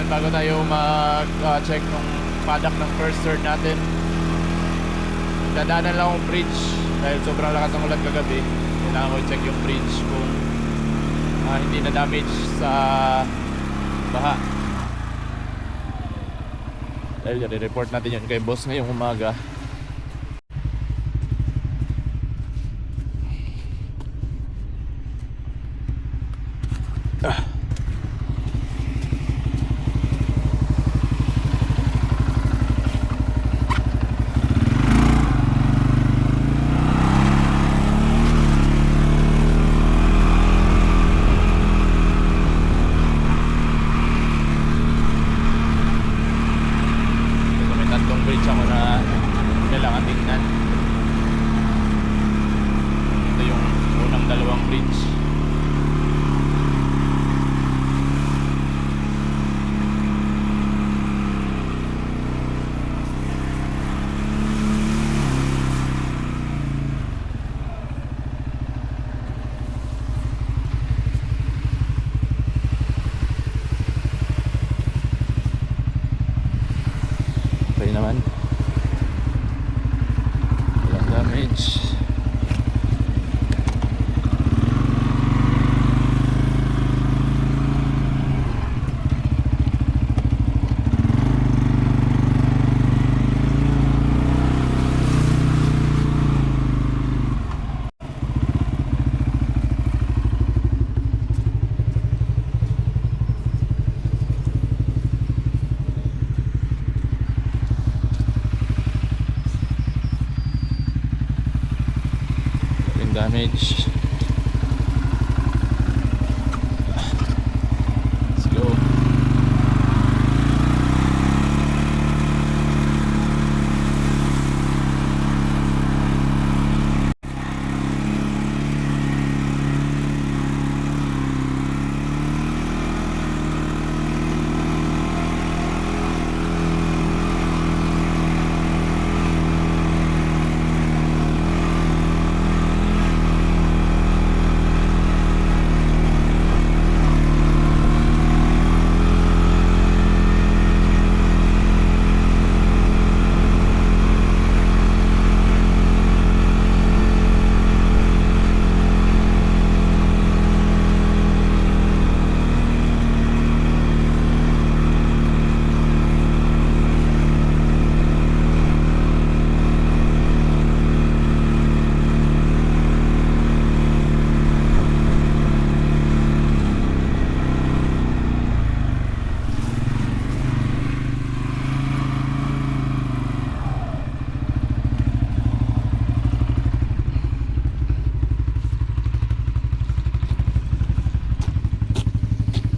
bago tayo mag-check ng paddock ng first third natin, dadaanan lang akong bridge dahil sobrang lakas ng ulan kagabi. Kailangan ko i-check yung bridge kung hindi na damage sa baha. Dahil i-report natin yun kay boss ngayong umaga. Okay naman, walang damage. Damage. Let's go.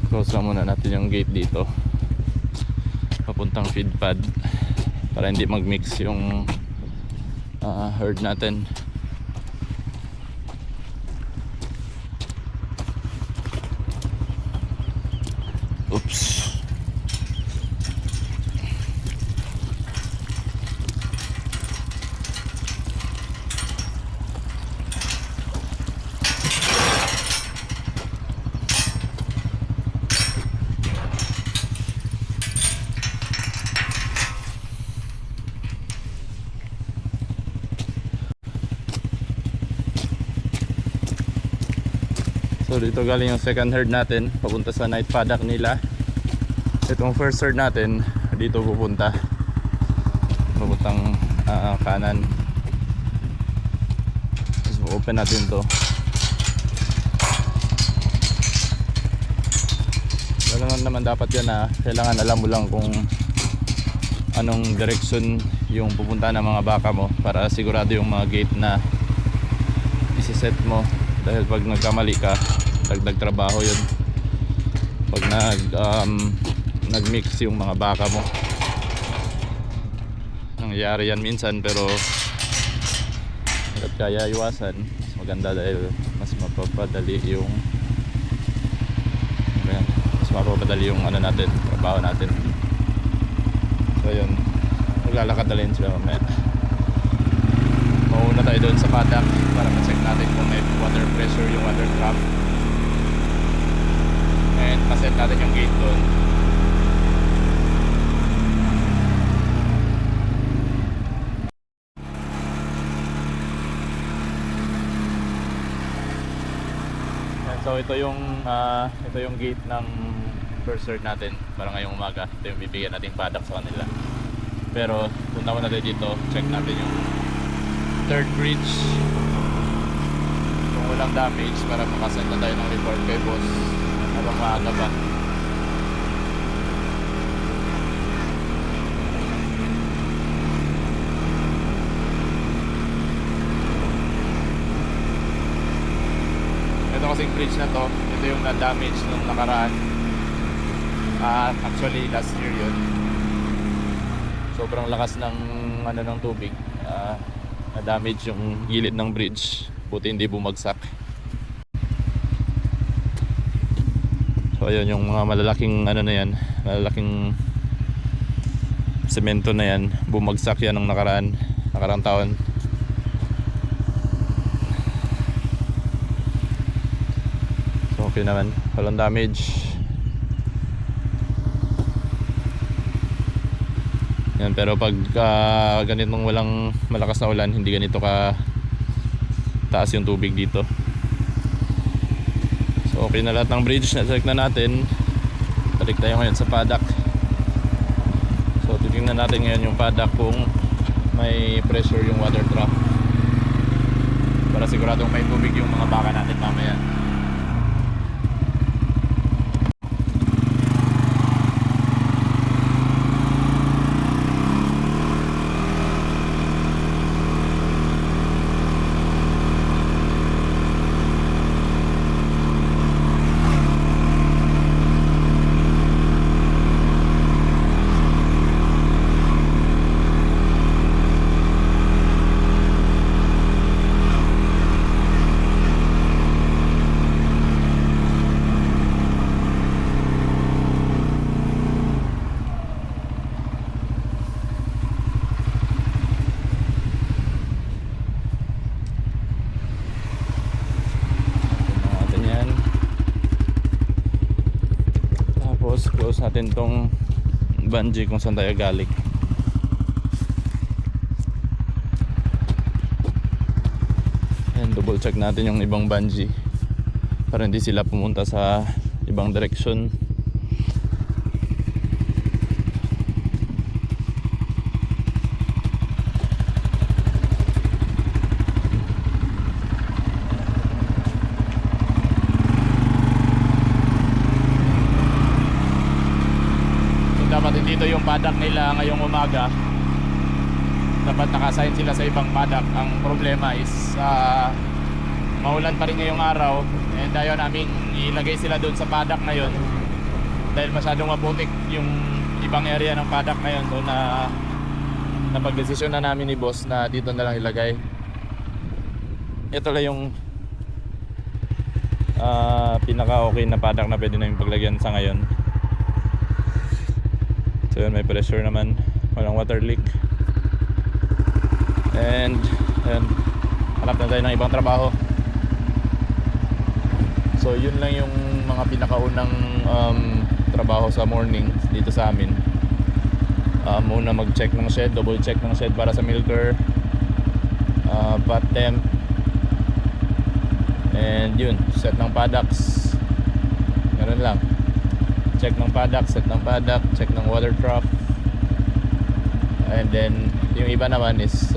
Close lang muna natin yung gate dito papuntang feed pad para hindi mag-mix yung herd natin. Oops. So dito galing yung second herd natin papunta sa night paddock nila. Itong first herd natin dito pupunta papuntang kanan. So open natin to. Wala naman dapat yan kailangan alam mo lang kung anong direction yung pupunta ng mga baka mo para sigurado yung mga gate na isi-set mo. Dahil pag nagkamali ka, dagdag trabaho yun pag nag-mix yung mga baka mo. Nangyayari yan minsan pero hanggat kaya iwasan, mas maganda dahil mas mapapadali yung ano natin, trabaho natin. So yun, maglalakad na rin sila mamaya. Mauna tayo doon sa paddock para ma-check natin kung may water pressure yung water trap, and paset natin yung gate doon So ito yung gate ng first third natin para ngayong umaga. Ito yung bibigyan nating paddock sa kanila. Pero punta muna tayo dito, check natin yung third bridge kung walang damage para makasend na tayo ng report kay boss habang maaga pa. Ito kasing bridge na to, ito yung na-damage nung nakaraan. Actually last year yun. Sobrang lakas ng tubig. Na-damage yung gilid ng bridge. Buti hindi bumagsak. So ayun yung mga malalaking na yan, malalaking semento na yan, bumagsak yan ng nakarang taon. So okay naman, walang damage. Yan, pero pag ganitong walang malakas na ulan, hindi ganito ka taas yung tubig dito. So okay na lahat ng bridge, na-check na natin. Balik tayo ngayon sa paddock. So titingnan natin ngayon yung paddock kung may pressure yung water trough, para siguradong may tubig yung mga baka natin mamaya. Close natin tong bungee kung saan tayo galing. And double check natin yung ibang bungee para hindi sila pumunta sa ibang direksyon. Dapat dito yung paddock nila ngayong umaga. Dapat nakasign sila sa ibang paddock. Ang problema is maulan pa rin ngayong araw, and ayaw namin ilagay sila doon sa paddock na yun dahil masyadong maputik yung ibang area ng paddock na yun. So napagdesisyon na namin ni boss na dito na lang ilagay. Ito lang yung pinaka okay na paddock na pwede namin paglagyan sa ngayon. So yun, may pressure naman, walang water leak. And hanap na tayo ng ibang trabaho. So yun lang yung mga pinakaunang trabaho sa morning dito sa amin. Muna mag-check ng shed, double check ng shed para sa milker, bat temp, and yun, set ng paddocks. Ganun lang. Check ng paddock, set ng paddock, check ng water trough. And then yung iba naman is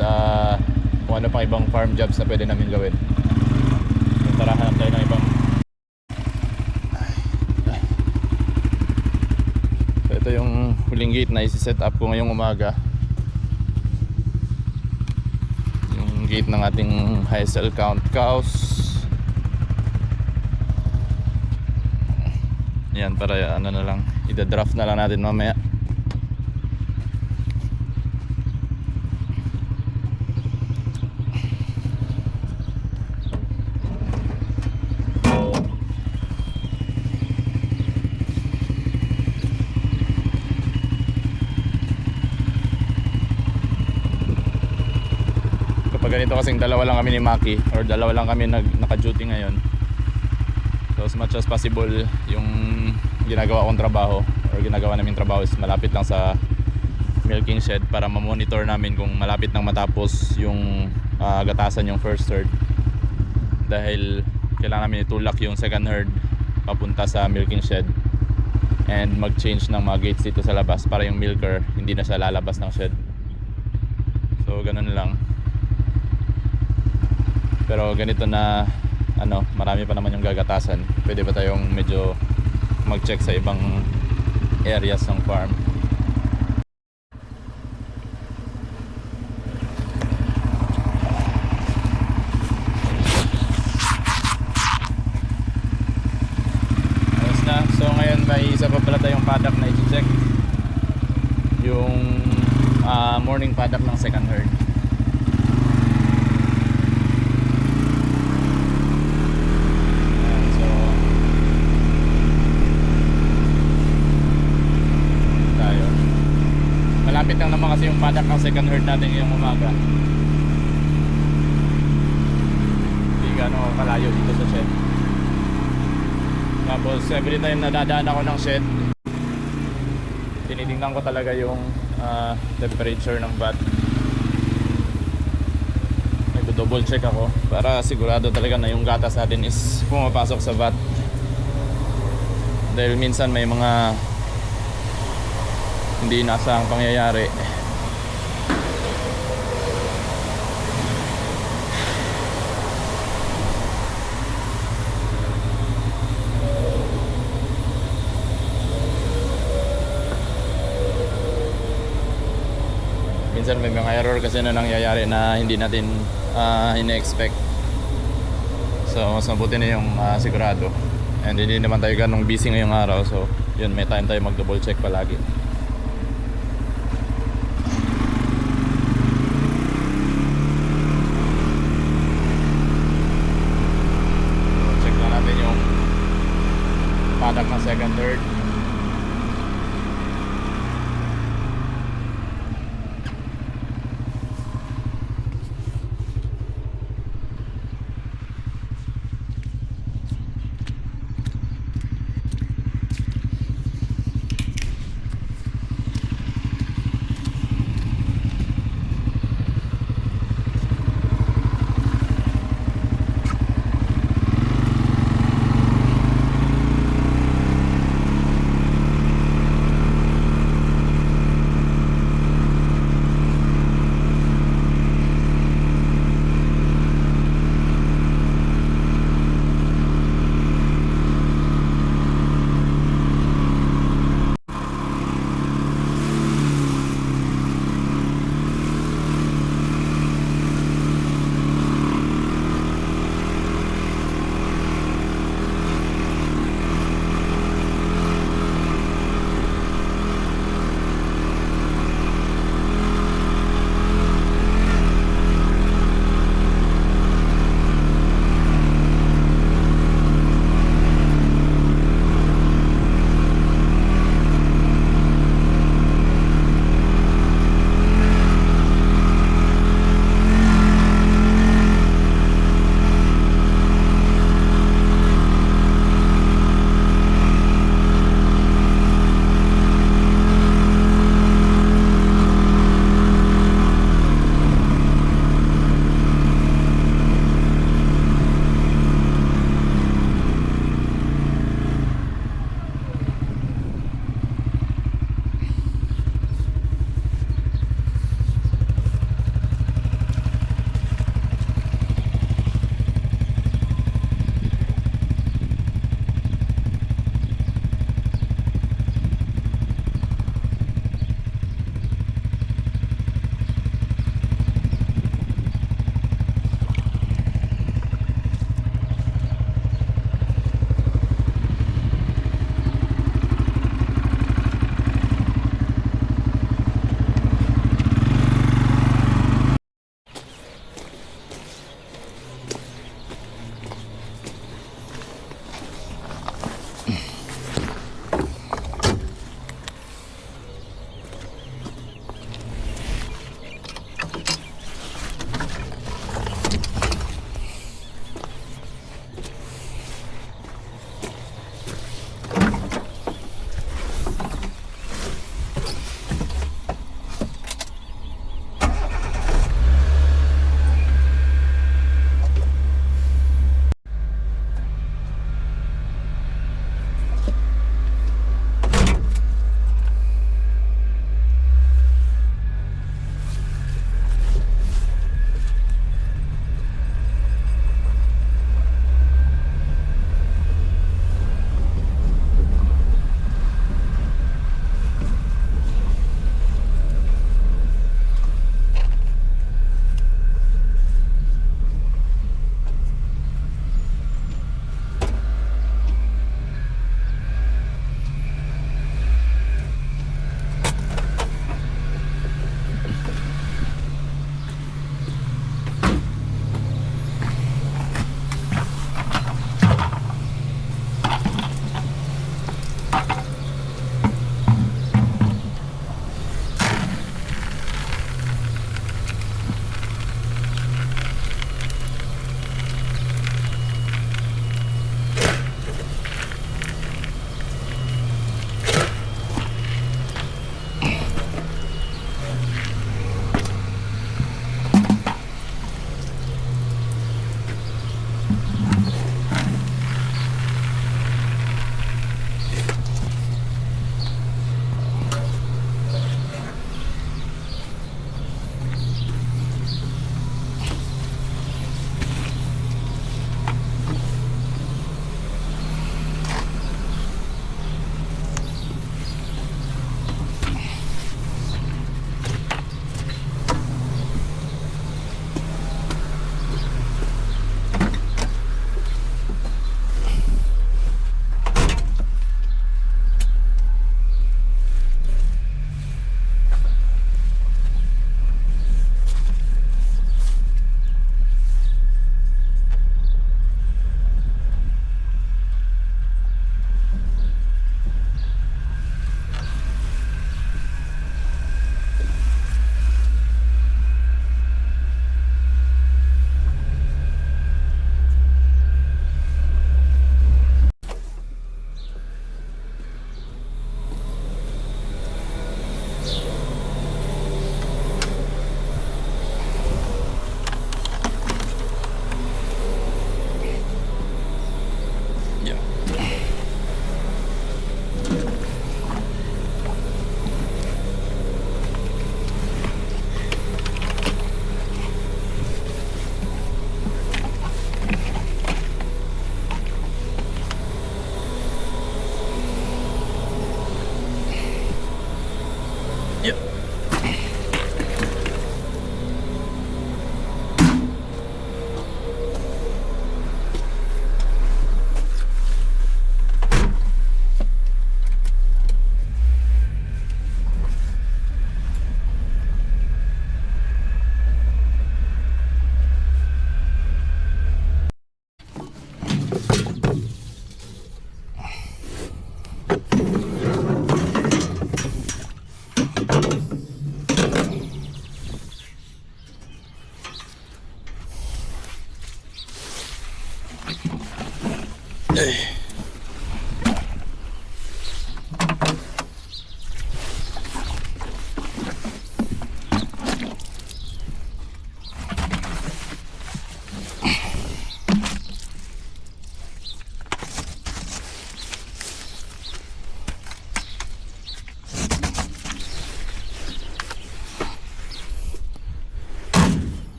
kung ano pang ibang farm jobs na pwede namin gawin. So, tara, hanap tayo ng ibang. So ito yung huling gate na isi-set up ko ngayong umaga. Yung gate ng ating high cell count cows. Yan, para ano na lang, ida-draft na lang natin mamaya. Kapag ganito kasing dalawa lang kami ni Maki, or dalawa lang kami naka-duty ngayon, so as much as possible yung ginagawa kong trabaho or ginagawa namin trabaho is malapit lang sa milking shed para ma-monitor namin kung malapit nang matapos yung gatasan yung first third. Dahil kailangan namin itulak yung second herd papunta sa milking shed and mag-change ng mga gates dito sa labas para yung milker hindi na siya lalabas ng shed. So ganun lang. Pero ganito na ano, marami pa naman yung gagatasan. Pwede ba tayong medyo mag-check sa ibang areas ng farm? So ngayon may isa pa pala tayong paddock na i-check, yung morning paddock ng second herd. Ayan, so tayo, malapit lang naman kasi yung paddock ng second herd natin ngayong umaga, hindi gano'ng kalayo dito sa shed. Tapos every time na dadaan ako ng shed, tinitingnan ko talaga yung temperature ng vat. Nag-double check ako para sigurado talaga na yung gatas natin is pumapasok sa vat. Dahil minsan may mga hindi inaasahang pangyayari. Minsan may mga error kasi na nangyayari na hindi natin ina-expect. So mas mabuti na yung sigurado. And hindi naman tayo ganong busy ngayong araw. So yun, may time tayo mag-double check palagi. So, check lang natin yung paddock ng second herd.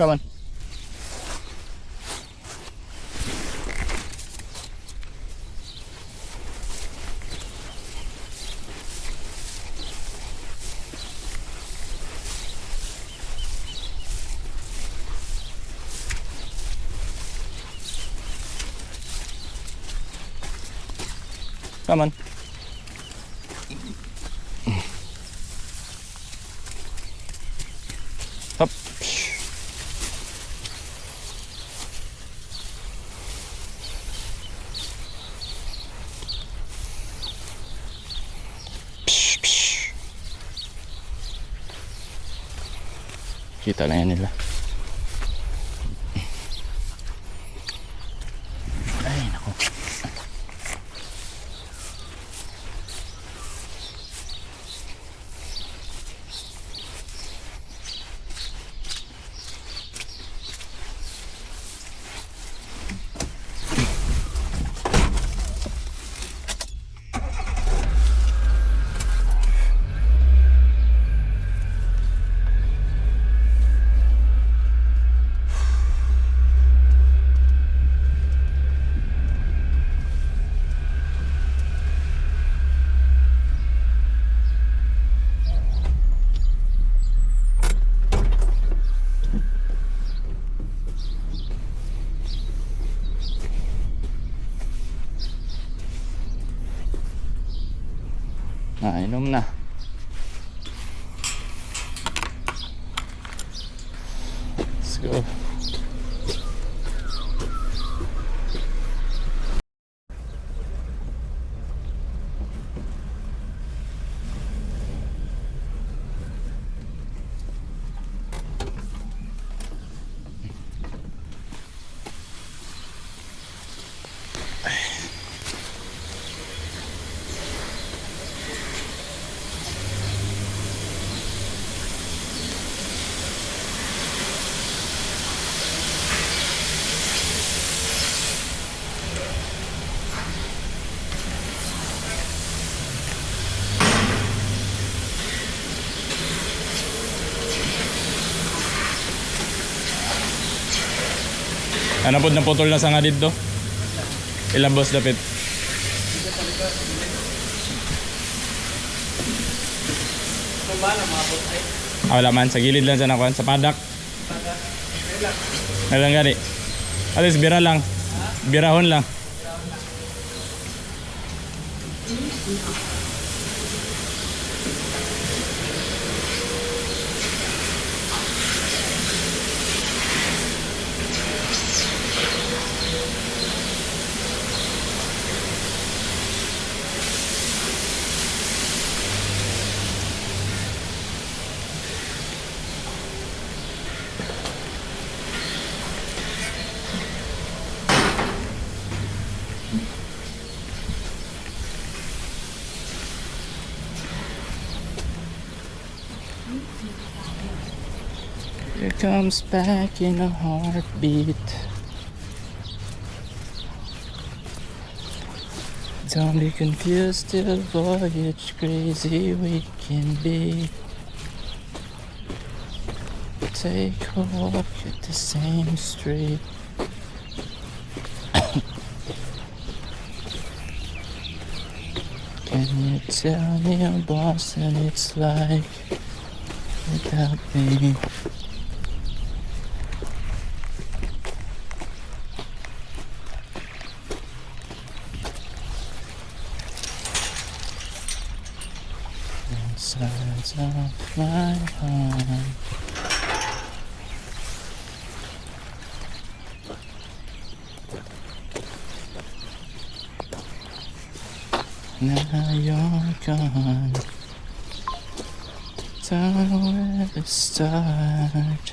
Come on. Come on. Hop. Kita na yan nila. Ay, naku. Inom na. Let's go. Ano po na putol na sa nga dito? Ilang boss dapit? Wala man, sa gilid lang sa nakuan, sa padak. Nalang gani. Alis bira lang. Birahon lang. Here comes back in a heartbeat. Don't be confused, still voyage crazy we can be. Take a walk at the same street. Can you tell me how Boston it's like without me? Sides of my heart. Now you're gone. Don't know where to start.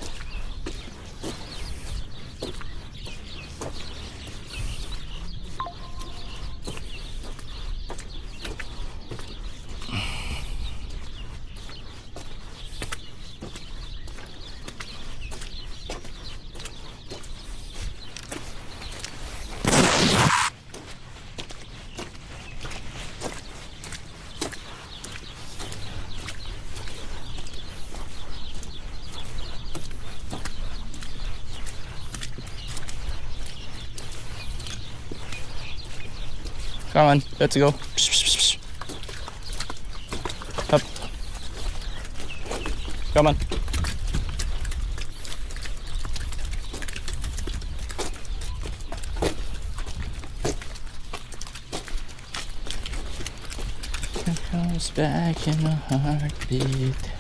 Come on, let's go. Psh, psh, psh, psh. Up. Come on. It comes back in a heartbeat.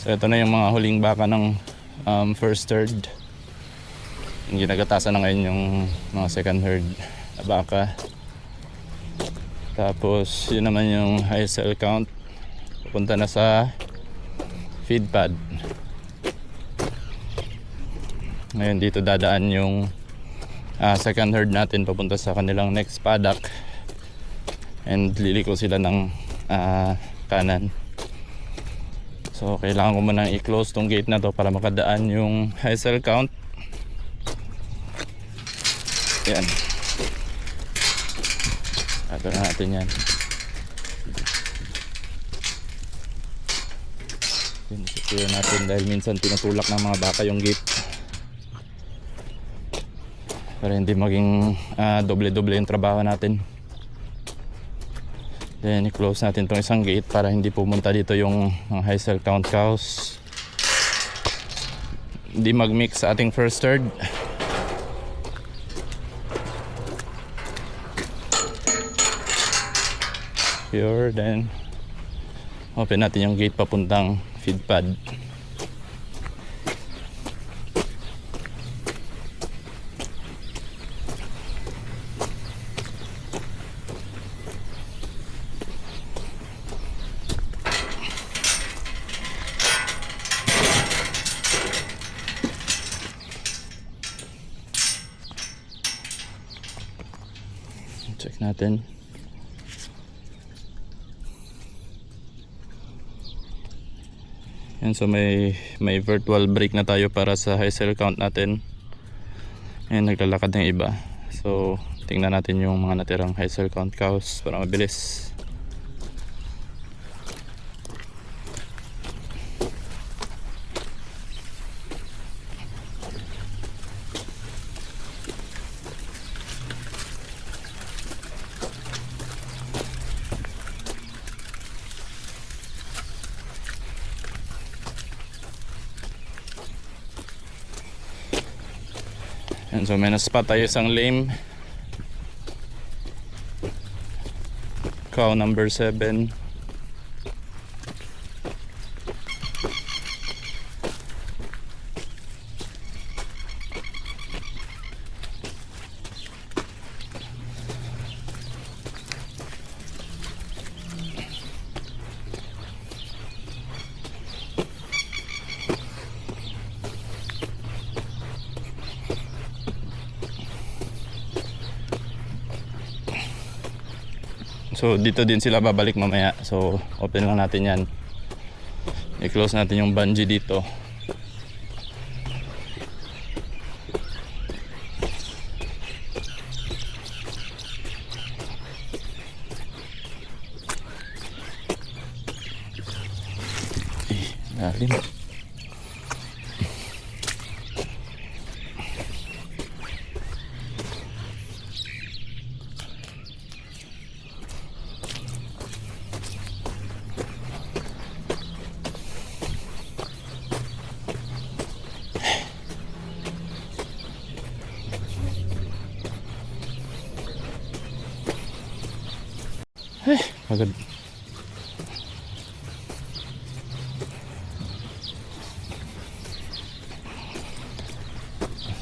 So ito na yung mga huling baka ng first herd. Yung ginagatasan na ngayon yung mga second herd na baka. Tapos yun naman yung high cell count. Pupunta na sa feed pad. Ngayon dito dadaan yung second herd natin papunta sa kanilang next paddock. And liliko sila ng kanan. So kailangan ko munang i-close tong gate na to para makadaan yung high cell count. Yan. Ato na natin yan. Secure natin dahil minsan tinutulak ng mga baka yung gate. Para hindi maging doble-doble yung trabaho natin. Then i-close natin tong isang gate para hindi pumunta dito yung mga high cell count cows. Hindi mag-mix sa ating first herd. Here, then open natin yung gate papuntang feed pad. Check natin. Yan, so may virtual break na tayo para sa high cell count natin. Ayan, naglalakad ng iba. So tingnan natin yung mga natirang high cell count cows para mabilis. And so may na-spot tayo isang lame cow number 7. So dito din sila babalik mamaya. So open lang natin yan. I-close natin yung bungee dito. Lalim. Pagod.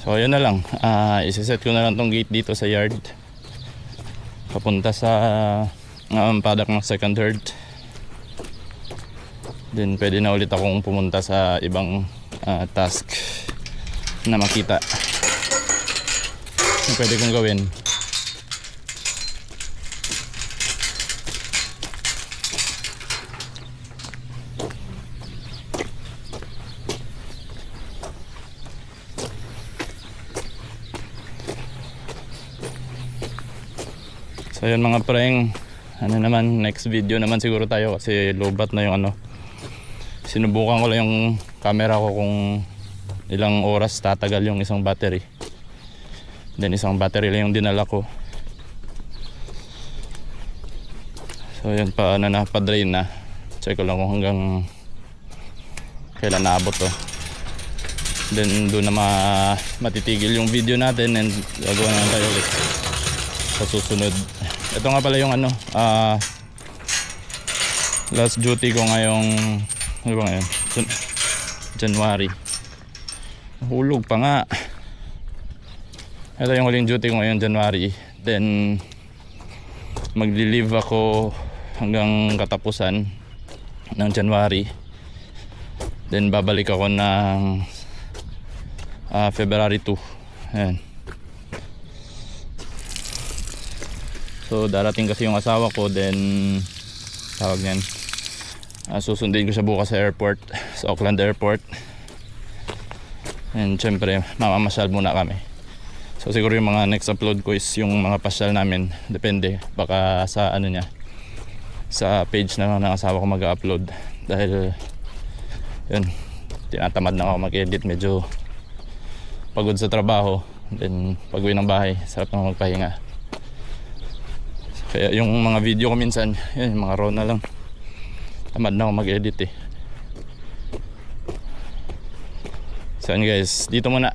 So yun na lang, isiset ko na lang tong gate dito sa yard papunta sa paddock ng second herd. Then pwede na ulit akong pumunta sa ibang task na makita na pwede kong gawin. So yun mga preng, ano naman, next video naman siguro tayo kasi lobat na yung ano. Sinubukan ko lang yung camera ko kung ilang oras tatagal yung isang battery. Then isang battery lang yung dinala ko. So yun pa, ano na, pa-drain na. Check ko lang kung hanggang kailan naabot to. Then doon na matitigil yung video natin and gagawa naman tayo ulit sa susunod. Ito nga pala yung ano, last duty ko ngayong, ano ba ngayon? January. Hulog pa nga. Ito yung huling duty ko ngayong January. Then magli-leave ako hanggang katapusan ng January. Then babalik ako ng February 2. Ayan. So darating kasi yung asawa ko, then tawag niyan, susundin ko siya bukas sa airport, sa Auckland Airport. And syempre mamamasyal muna kami. So siguro yung mga next upload ko is yung mga pasyal namin. Depende, baka sa ano niya, sa page na ng asawa ko mag-upload. Dahil yun, tinatamad na ako mag-edit, medyo pagod sa trabaho. Then pag uwi ng bahay, sarap na magpahinga. Kaya yung mga video ko minsan, yun, mga raw na lang. Tamad na ako mag-edit eh. So yun guys, dito muna.